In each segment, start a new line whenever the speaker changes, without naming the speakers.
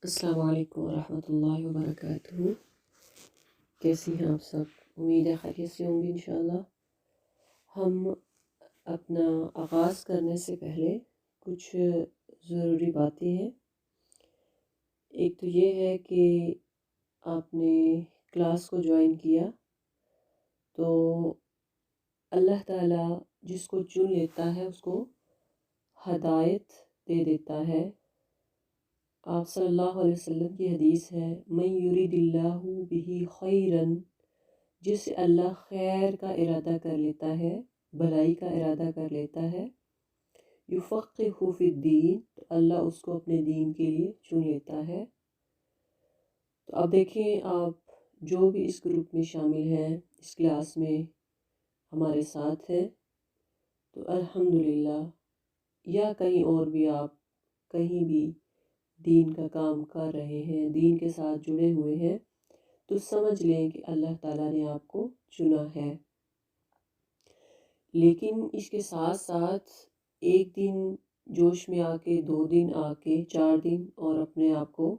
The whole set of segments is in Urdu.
السلام علیکم ورحمۃ اللہ وبرکاتہ۔ کیسی ہیں آپ سب؟ امید ہے خیریت سے ہوں گی انشاءاللہ۔ ہم اپنا آغاز کرنے سے پہلے کچھ ضروری باتیں ہیں۔ ایک تو یہ ہے کہ آپ نے کلاس کو جوائن کیا تو اللہ تعالیٰ جس کو چن لیتا ہے اس کو ہدایت دے دیتا ہے۔ آپ صلی اللہ علیہ وسلم کی حدیث ہے، من یرید اللہ بہ خیرا، جس سے اللہ خیر کا ارادہ کر لیتا ہے، بھلائی کا ارادہ کر لیتا ہے، یفقہہ فی الدین، تو اللہ اس کو اپنے دین کے لیے چن لیتا ہے۔ تو اب دیکھیں، آپ جو بھی اس گروپ میں شامل ہیں، اس کلاس میں ہمارے ساتھ ہیں، تو الحمدللہ، یا کہیں اور بھی آپ کہیں بھی دین کا کام کر رہے ہیں، دین کے ساتھ جڑے ہوئے ہیں، تو سمجھ لیں کہ اللہ تعالیٰ نے آپ کو چنا ہے۔ لیکن اس کے ساتھ ساتھ ایک دن جوش میں آ کے، 2 دن آ کے، 4 دن اور اپنے آپ کو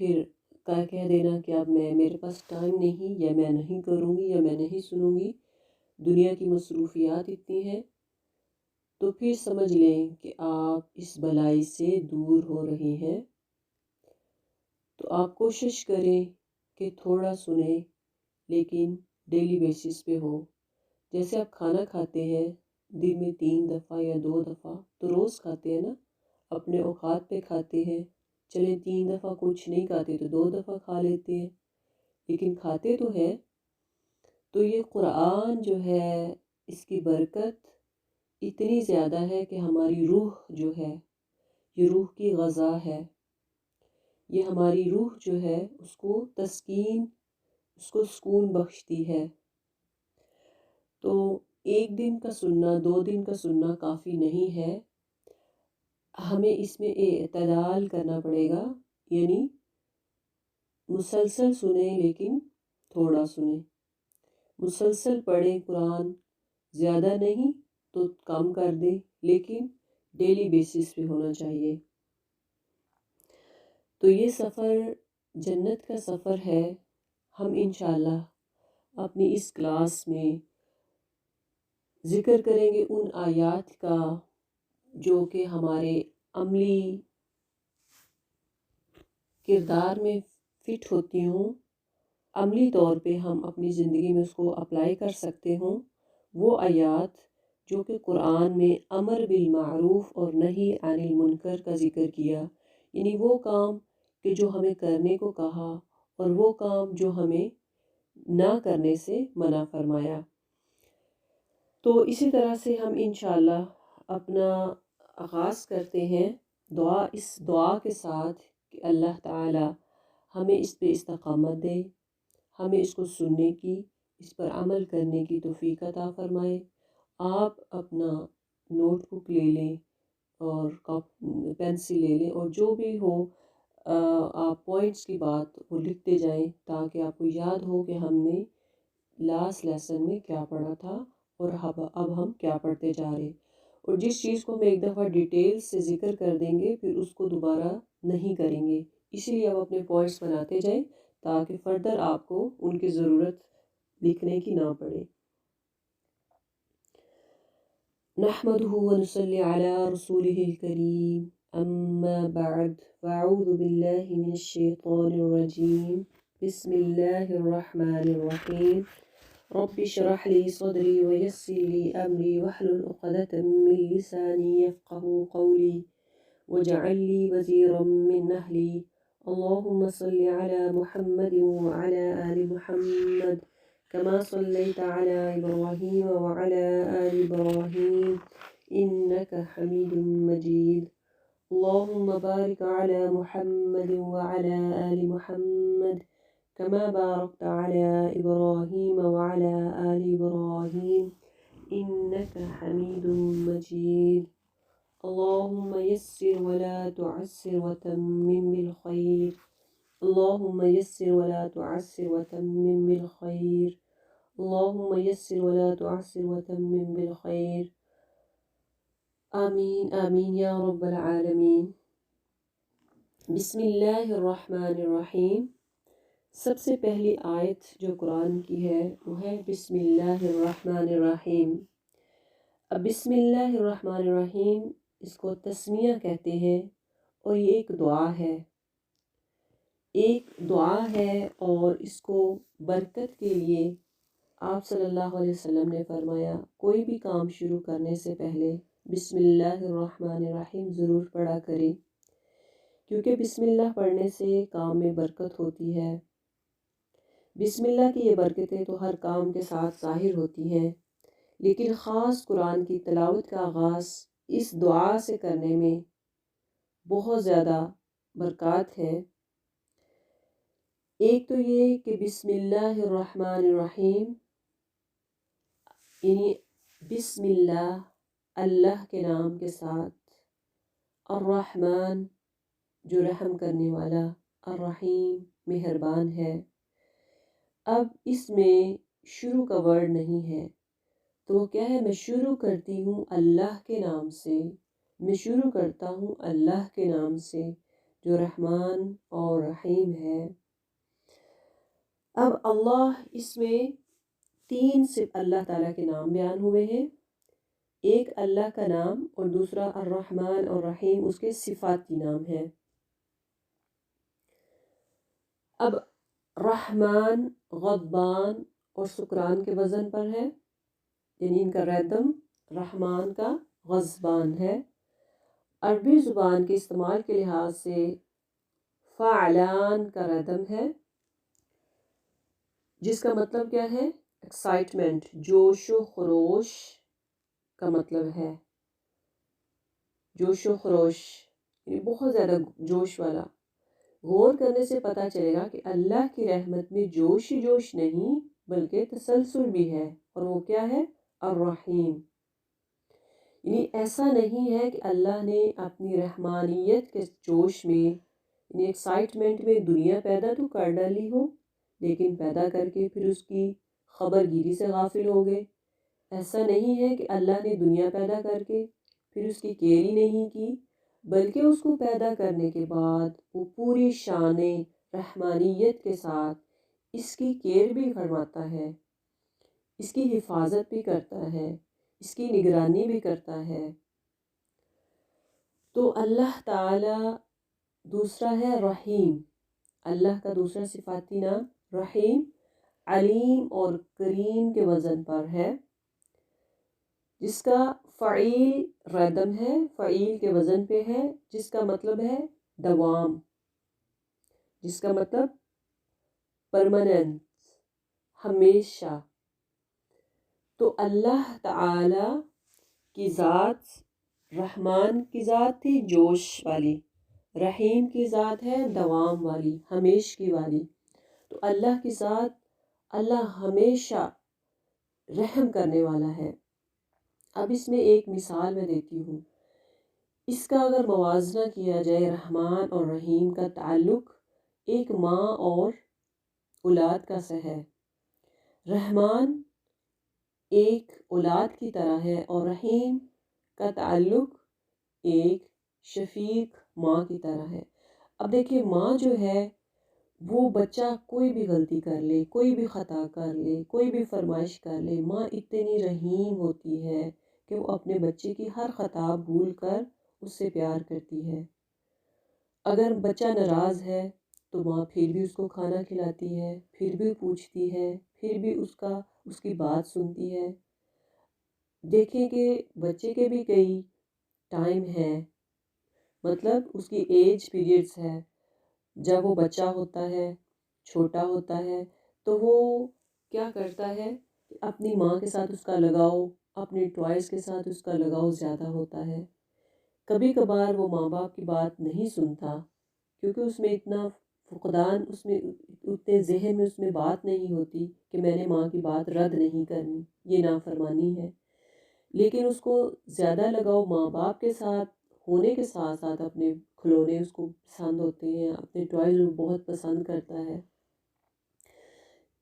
پھر کہہ دینا کہ اب میرے پاس ٹائم نہیں، یا میں نہیں کروں گی، یا میں نہیں سنوں گی، دنیا کی مصروفیات اتنی ہیں، تو پھر سمجھ لیں کہ آپ اس بلائی سے دور ہو رہے ہیں۔ تو آپ کوشش کریں کہ تھوڑا سنیں، لیکن ڈیلی بیسس پہ ہو۔ جیسے آپ کھانا کھاتے ہیں دن میں 3 دفعہ یا 2 دفعہ، تو روز کھاتے ہیں نا، اپنے اوقات پہ کھاتے ہیں۔ چلیں 3 دفعہ کچھ نہیں کھاتے تو 2 دفعہ کھا لیتے ہیں، لیکن کھاتے تو ہیں۔ تو یہ قرآن جو ہے، اس کی برکت اتنی زیادہ ہے کہ ہماری روح جو ہے، یہ روح کی غذا ہے، یہ ہماری روح جو ہے اس کو تسکین، اس کو سکون بخشتی ہے۔ تو 1 دن کا سننا، 2 دن کا سننا کافی نہیں ہے، ہمیں اس میں اعتدال کرنا پڑے گا، یعنی مسلسل سنیں لیکن تھوڑا سنیں، مسلسل پڑھیں قرآن، زیادہ نہیں تو کم کر دیں، لیکن ڈیلی بیسس پہ ہونا چاہیے۔ تو یہ سفر جنت کا سفر ہے۔ ہم انشاءاللہ اپنی اس کلاس میں ذکر کریں گے ان آیات کا جو کہ ہمارے عملی کردار میں فٹ ہوتی ہوں، عملی طور پہ ہم اپنی زندگی میں اس کو اپلائی کر سکتے ہوں۔ وہ آیات جو کہ قرآن میں امر بالمعروف اور نہی عن المنکر کا ذکر کیا، یعنی وہ کام کہ جو ہمیں کرنے کو کہا اور وہ کام جو ہمیں نہ کرنے سے منع فرمایا۔ تو اسی طرح سے ہم انشاءاللہ اپنا آغاز کرتے ہیں اس دعا کے ساتھ کہ اللہ تعالی ہمیں اس پہ استقامت دے، ہمیں اس کو سننے کی، اس پر عمل کرنے کی توفیق عطا فرمائے۔ آپ اپنا نوٹ بک لے لیں اور پینسل لے لیں، اور جو بھی ہو آپ پوائنٹس کی بات وہ لکھتے جائیں، تاکہ آپ کو یاد ہو کہ ہم نے لاسٹ لیسن میں کیا پڑھا تھا اور اب ہم کیا پڑھتے جا رہے ہیں۔ اور جس چیز کو ہم ایک دفعہ ڈیٹیل سے ذکر کر دیں گے، پھر اس کو دوبارہ نہیں کریں گے، اسی لیے آپ اپنے پوائنٹس بناتے جائیں تاکہ فردر آپ کو ان کی ضرورت لکھنے کی نہ پڑے۔ نحمده ونصلي على رسوله الكريم، أما بعد، فأعوذ بالله من الشيطان الرجيم، بسم الله الرحمن الرحيم، رب اشرح لي صدري ويسر لي أمري واحلل عقدة من لساني يفقهوا قولي واجعل لي وزيرا من أهلي، اللهم صل على محمد وعلى آل محمد كما صليت على إبراهيم وعلى آل إبراهيم إنك حميد مجيد، اللهم بارك على محمد وعلى آل محمد كما باركت على إبراهيم وعلى آل إبراهيم إنك حميد مجيد، اللهم يسر ولا تعسر وتمم بالخير، اللهم يسر ولا تعسر وتمم بالخير، اللهم يسر ولا تعسر وتمم بالخير، آمين آمين يا رب العالمين۔ بسم اللہ الرحمن الرحیم۔ سب سے پہلی آیت جو قرآن کی ہے وہ ہے بسم اللہ الرحمن الرحیم۔ اب بسم اللہ الرحمن الرحیم اس کو تسمیہ کہتے ہیں، اور یہ ایک دعا ہے اور اس کو برکت کے لیے آپ صلی اللہ علیہ وسلم نے فرمایا کوئی بھی کام شروع کرنے سے پہلے بسم اللہ الرحمن الرحیم ضرور پڑھا کریں، کیونکہ بسم اللہ پڑھنے سے کام میں برکت ہوتی ہے۔ بسم اللہ کی یہ برکتیں تو ہر کام کے ساتھ ظاہر ہوتی ہیں، لیکن خاص قرآن کی تلاوت کا آغاز اس دعا سے کرنے میں بہت زیادہ برکات ہے۔ ایک تو یہ کہ بسم اللہ الرحمن الرحیم، یعنی بسم اللہ اللہ کے نام کے ساتھ، الرحمن جو رحم کرنے والا، الرحیم مہربان ہے۔ اب اس میں شروع کا ورڈ نہیں ہے، تو کیا ہے، میں شروع کرتی ہوں اللہ کے نام سے، میں شروع کرتا ہوں اللہ کے نام سے جو رحمان اور رحیم ہے۔ اب اللہ، اس میں تین صرف اللہ تعالیٰ کے نام بیان ہوئے ہیں، ایک اللہ کا نام اور دوسرا الرحمن اور رحیم اس کے صفاتی نام ہیں۔ اب رحمان غضبان اور شکران کے وزن پر ہے، یعنی ان کا ردم رحمان کا غضبان ہے۔ عربی زبان کے استعمال کے لحاظ سے فعلان کا ردم ہے، جس کا مطلب کیا ہے، ایکسائٹمنٹ، جوش و خروش کا مطلب ہے، جوش و خروش یعنی بہت زیادہ جوش والا۔ غور کرنے سے پتہ چلے گا کہ اللہ کی رحمت میں جوش ہی جوش نہیں بلکہ تسلسل بھی ہے، اور وہ کیا ہے، الرحیم۔ یعنی ایسا نہیں ہے کہ اللہ نے اپنی رحمانیت کے جوش میں، یعنی ایکسائٹمنٹ میں دنیا پیدا تو کر ڈالی ہو، لیکن پیدا کر کے پھر اس کی خبر گیری سے غافل ہو گئے۔ ایسا نہیں ہے کہ اللہ نے دنیا پیدا کر کے پھر اس کی کیئر ہی نہیں کی، بلکہ اس کو پیدا کرنے کے بعد وہ پوری شان رحمانیت کے ساتھ اس کی کیئر بھی فرماتا ہے، اس کی حفاظت بھی کرتا ہے، اس کی نگرانی بھی کرتا ہے۔ تو اللہ تعالیٰ دوسرا ہے رحیم، اللہ کا دوسرا صفاتی نام رحیم، علیم اور کریم کے وزن پر ہے، جس کا فعیل ردم ہے، فعیل کے وزن پہ ہے، جس کا مطلب ہے دوام، جس کا مطلب پرماننٹ، ہمیشہ۔ تو اللہ تعالی کی ذات، رحمان کی ذات تھی جوش والی، رحیم کی ذات ہے دوام والی، ہمیشگی والی۔ تو اللہ کی ذات، اللہ ہمیشہ رحم کرنے والا ہے۔ اب اس میں ایک مثال میں دیتی ہوں، اس کا اگر موازنہ کیا جائے، رحمان اور رحیم کا تعلق ایک ماں اور اولاد کا سا ہے۔ رحمان ایک اولاد کی طرح ہے اور رحیم کا تعلق ایک شفیق ماں کی طرح ہے۔ اب دیکھیے، ماں جو ہے وہ بچہ کوئی بھی غلطی کر لے، کوئی بھی خطا کر لے، کوئی بھی فرمائش کر لے، ماں اتنی رحیم ہوتی ہے کہ وہ اپنے بچے کی ہر خطا بھول کر اس سے پیار کرتی ہے۔ اگر بچہ ناراض ہے تو ماں پھر بھی اس کو کھانا کھلاتی ہے، پھر بھی پوچھتی ہے، پھر بھی اس کی بات سنتی ہے۔ دیکھیں کہ بچے کے بھی کئی ٹائم ہیں، مطلب اس کی ایج پیریڈز ہے۔ جب وہ بچہ ہوتا ہے، چھوٹا ہوتا ہے، تو وہ کیا کرتا ہے کہ اپنی ماں کے ساتھ اس کا لگاؤ، اپنے ٹوائز کے ساتھ اس کا لگاؤ زیادہ ہوتا ہے۔ کبھی کبھار وہ ماں باپ کی بات نہیں سنتا، کیونکہ اس میں اتنا فقدان، اس میں اتنے ذہن میں اس میں بات نہیں ہوتی کہ میں نے ماں کی بات رد نہیں کرنی، یہ نافرمانی ہے۔ لیکن اس کو زیادہ لگاؤ ماں باپ کے ساتھ ہونے کے ساتھ ساتھ اپنے کھلونے اس کو پسند ہوتے ہیں، اپنے ٹوائز وہ بہت پسند کرتا ہے۔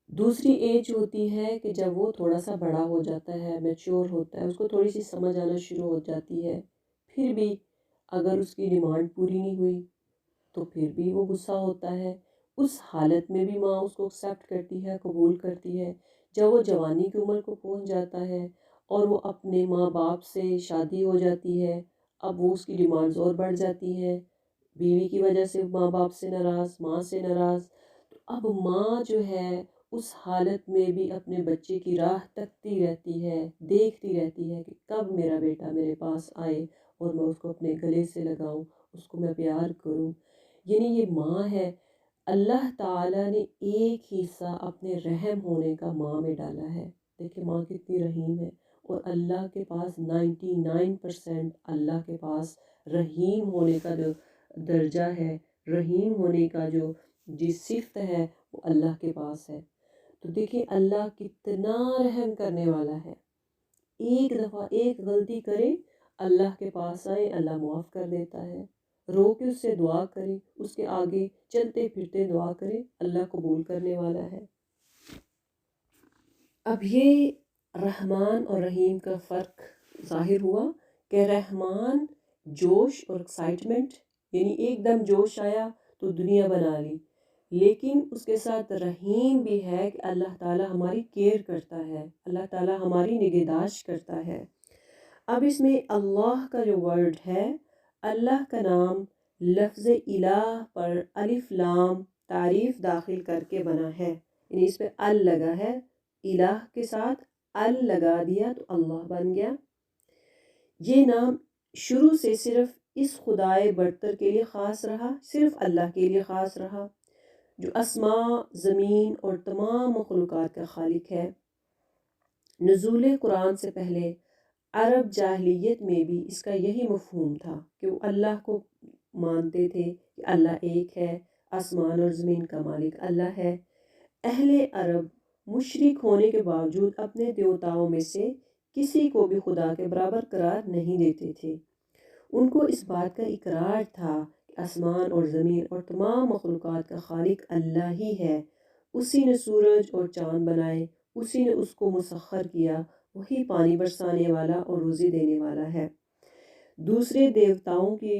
دوسری ایج ہوتی ہے کہ جب وہ تھوڑا سا بڑا ہو جاتا ہے، میچور ہوتا ہے، اس کو تھوڑی سی سمجھ آنا شروع ہو جاتی ہے، پھر بھی اگر اس کی ڈیمانڈ پوری نہیں ہوئی تو پھر بھی وہ غصہ ہوتا ہے، اس حالت میں بھی ماں اس کو ایکسیپٹ کرتی ہے، قبول کرتی ہے۔ جب وہ جوانی کی عمر کو پہنچ جاتا ہے اور وہ اپنے ماں باپ سے شادی ہو جاتی ہے، اب وہ اس کی ڈیمانڈز اور بڑھ جاتی ہیں، بیوی کی وجہ سے ماں باپ سے ناراض، ماں سے ناراض، تو اب ماں جو ہے اس حالت میں بھی اپنے بچے کی راہ تکتی رہتی ہے، دیکھتی رہتی ہے کہ کب میرا بیٹا میرے پاس آئے اور میں اس کو اپنے گلے سے لگاؤں، اس کو میں پیار کروں۔ یعنی یہ ماں ہے۔ اللہ تعالیٰ نے ایک حصہ اپنے رحم ہونے کا ماں میں ڈالا ہے۔ دیکھیں ماں کتنی رحیم ہے، اور اللہ کے پاس 99% اللہ کے پاس رحیم ہونے کا جو درجہ ہے، رحیم ہونے کا جو صفت ہے، وہ اللہ کے پاس ہے۔ تو دیکھیں اللہ کتنا رحم کرنے والا ہے۔ ایک دفعہ ایک غلطی کریں، اللہ کے پاس آئیں، اللہ معاف کر دیتا ہے۔ رو کے اس سے دعا کریں، اس کے آگے چلتے پھرتے دعا کریں، اللہ قبول کرنے والا ہے۔ اب یہ رحمان اور رحیم کا فرق ظاہر ہوا کہ رحمان جوش اور ایکسائٹمنٹ، یعنی ایک دم جوش آیا تو دنیا بنا لی، لیکن اس کے ساتھ رحیم بھی ہے کہ اللہ تعالیٰ ہماری کیئر کرتا ہے، اللہ تعالیٰ ہماری نگہداشت کرتا ہے۔ اب اس میں اللہ کا جو ورڈ ہے، اللہ کا نام لفظ الہ پر الف لام تعریف داخل کر کے بنا ہے، یعنی اس پہ ال لگا ہے، الہ کے ساتھ ال لگا دیا تو اللہ بن گیا۔ یہ نام شروع سے صرف اس خدائے برتر کے لیے خاص رہا، صرف اللہ کے لیے خاص رہا، جو اسماء، زمین اور تمام مخلوقات کا خالق ہے۔ نزول قرآن سے پہلے عرب جاہلیت میں بھی اس کا یہی مفہوم تھا کہ وہ اللہ کو مانتے تھے کہ اللہ ایک ہے، آسمان اور زمین کا مالک اللہ ہے۔ اہل عرب مشرک ہونے کے باوجود اپنے دیوتاؤں میں سے کسی کو بھی خدا کے برابر قرار نہیں دیتے تھے۔ ان کو اس بات کا اقرار تھا کہ آسمان اور زمین اور تمام مخلوقات کا خالق اللہ ہی ہے، اسی نے سورج اور چاند بنائے، اسی نے اس کو مسخر کیا، وہی پانی برسانے والا اور روزی دینے والا ہے۔ دوسرے دیوتاؤں کی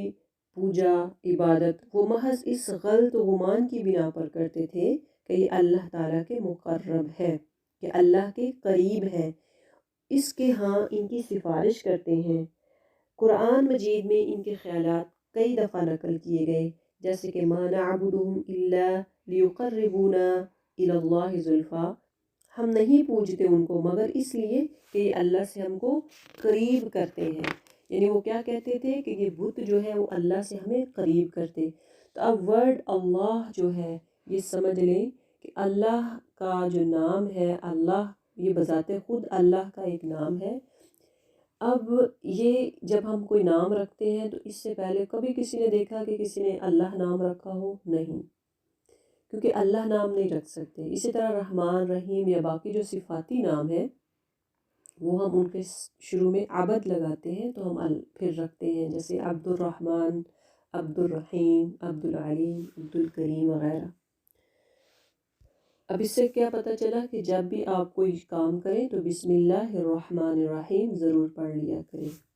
پوجا عبادت وہ محض اس غلط گمان کی بنا پر کرتے تھے کہ یہ اللہ تعالیٰ کے مقرب ہے، کہ اللہ کے قریب ہے، اس کے ہاں ان کی سفارش کرتے ہیں۔ قرآن مجید میں ان کے خیالات کئی دفعہ نقل کیے گئے، جیسے کہ ما نعبدہم الا لیقربونا الی اللہ زلفیٰ، ہم نہیں پوجتے ان کو مگر اس لیے کہ یہ اللہ سے ہم کو قریب کرتے ہیں۔ یعنی وہ کیا کہتے تھے کہ یہ بت جو ہے وہ اللہ سے ہمیں قریب کرتے۔ تو اب ورڈ اللہ جو ہے یہ سمجھ لیں کہ اللہ کا جو نام ہے، اللہ یہ بذات خود اللہ کا ایک نام ہے۔ اب یہ جب ہم کوئی نام رکھتے ہیں تو اس سے پہلے کبھی کسی نے دیکھا کہ کسی نے اللہ نام رکھا ہو؟ نہیں، کیونکہ اللہ نام نہیں رکھ سکتے۔ اسی طرح رحمان، رحیم یا باقی جو صفاتی نام ہیں وہ ہم ان کے شروع میں عبد لگاتے ہیں تو ہم پھر رکھتے ہیں، جیسے عبد الرحمن، عبد الرحیم، عبد العلیم، عبد الکریم وغیرہ۔ اب اس سے کیا پتہ چلا کہ جب بھی آپ کوئی کام کریں تو بسم اللہ الرحمن الرحیم ضرور پڑھ لیا کریں۔